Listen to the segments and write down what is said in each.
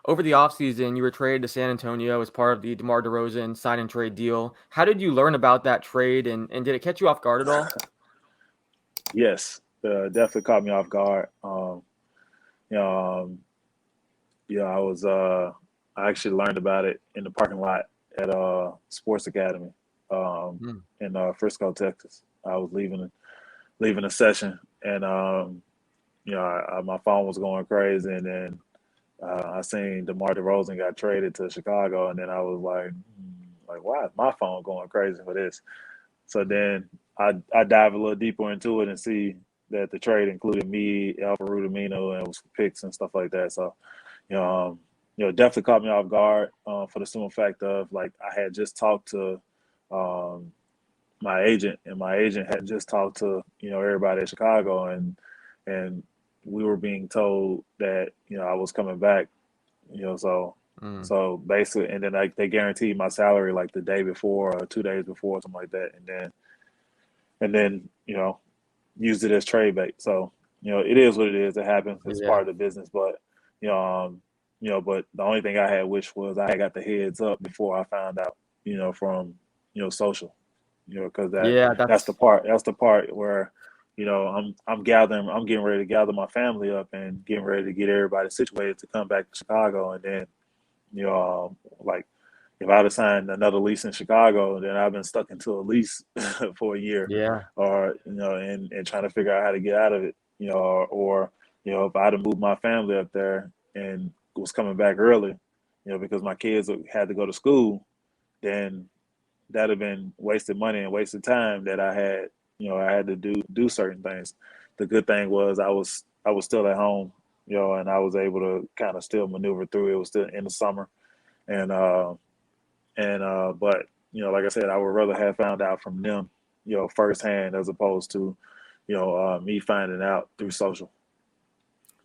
Over the offseason, you were traded to San Antonio as part of the DeMar DeRozan sign and trade deal. How did you learn about that trade, and did it catch you off guard at all? Yes, definitely caught me off guard. You know, yeah, I actually learned about it in the parking lot at Sports Academy um, Hmm. in Frisco, Texas. I was leaving a session, and my phone was going crazy, and then I seen DeMar DeRozan got traded to Chicago, and then I was like, like why is my phone going crazy for this? So then I dive a little deeper into it and see that the trade included me, Alpha Rudamino, and it was for picks and stuff like that. So you know, definitely caught me off guard for the simple fact of like I had just talked to um, my agent, and my agent had just talked to everybody in Chicago, and we were being told that I was coming back, so Mm. basically, and then like they guaranteed my salary like the day before or 2 days before, something like that, and then used it as trade bait. So it is what it is. It happens. It's Yeah. part of the business. But you know, but the only thing I had wished was I had got the heads up before I found out. From social. Because Yeah, that's that's the part where I'm getting ready to gather my family up and getting ready to get everybody situated to come back to Chicago, and then like if I'd have signed another lease in Chicago, then I've been stuck into a lease for a year, yeah. or and trying to figure out how to get out of it, or if I'd have moved my family up there and was coming back early, because my kids had to go to school, then that'd have been wasted money and wasted time that I had. I had to do certain things. The good thing was I was still at home, and I was able to kind of still maneuver through. It was still in the summer, and but like I said, I would rather have found out from them, firsthand as opposed to, me finding out through social.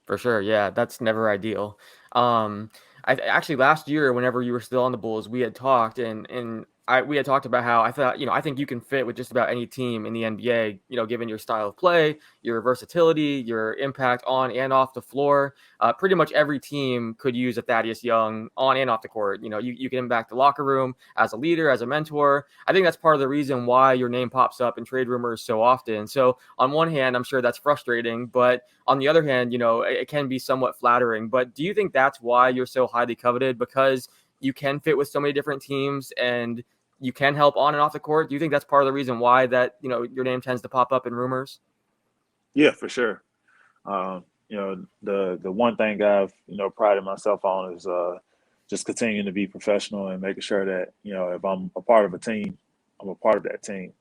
For sure, yeah, that's never ideal. Um, actually last year, whenever you were still on the Bulls, we had talked, and we had talked about how I thought, I think you can fit with just about any team in the NBA. Given your style of play, your versatility, your impact on and off the floor. Pretty much every team could use a Thaddeus Young on and off the court. You can impact the locker room as a leader, as a mentor. I think that's part of the reason why your name pops up in trade rumors so often. So on one hand, I'm sure that's frustrating, but on the other hand, it can be somewhat flattering. But do you think that's why you're so highly coveted? Because you can fit with so many different teams and you can help on and off the court? Do you think that's part of the reason why that, your name tends to pop up in rumors? Yeah, for sure. The one thing I've prided myself on is just continuing to be professional and making sure that if I'm a part of a team, I'm a part of that team.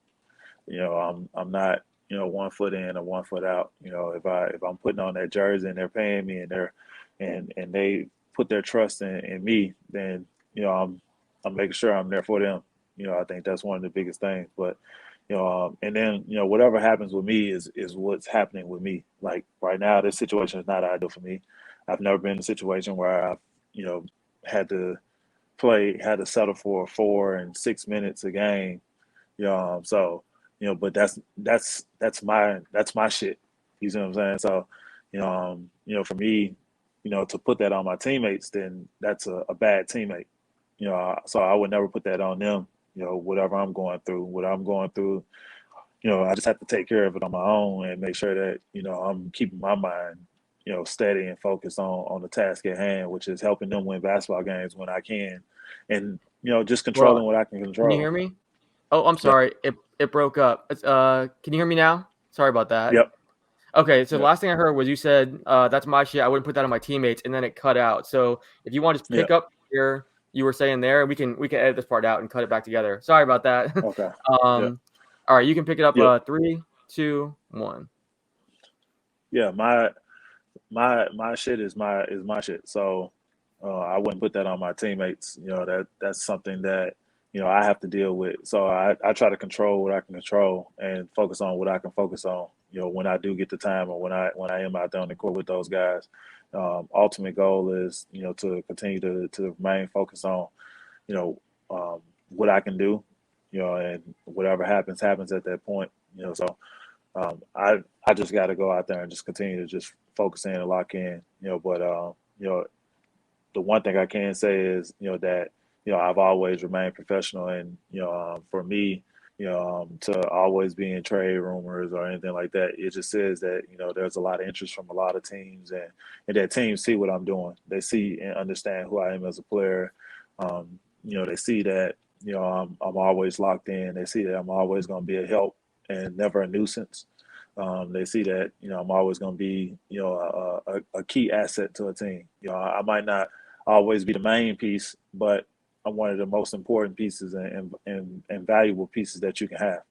I'm not 1 foot in or 1 foot out. If I'm putting on that jersey and they're paying me and they put their trust in me, then I'm making sure I'm there for them. I think that's one of the biggest things. But and then whatever happens with me is what's happening with me. Like right now, this situation is not ideal for me. I've never been in a situation where I've you know had to had to settle for 4 and 6 minutes a game. So but that's my shit. You see what I'm saying? So for me, to put that on my teammates, then that's a bad teammate. So I would never put that on them. Whatever I'm going through, I just have to take care of it on my own and make sure that I'm keeping my mind steady and focused on the task at hand, which is helping them win basketball games when I can, and just Well, controlling what I can can you control. hear me? Oh, I'm Yep. sorry. It broke up. Can you hear me now? Sorry about that. Yep. Okay, so the Yep. last thing I heard was you said, "That's my shit. I wouldn't put that on my teammates," and then it cut out. So if you want to just pick Yep. up here, you were saying there, we can edit this part out and cut it back together. Sorry about that. Okay. Yep. um, all right, you can pick it up. Yep. 3, 2, 1. Yeah. My shit is my shit. So I wouldn't put that on my teammates. That's something that I have to deal with. So I try to control what I can control and focus on what I can focus on. When I do get the time or when I am out there on the court with those guys. Ultimate goal is to continue to remain focused on you know what I can do. And whatever happens at that point. So I just got to go out there and just continue to just focus in and lock in. But you know, the one thing I can say is, that, I've always remained professional. And, for me, to always be in trade rumors or anything like that, it just says that, there's a lot of interest from a lot of teams, and that teams see what I'm doing. They see and understand who I am as a player. They see that, I'm always locked in. They see that I'm always going to be a help and never a nuisance. They see that, I'm always going to be, a key asset to a team. I might not always be the main piece, but I'm one of the most important pieces and valuable pieces that you can have.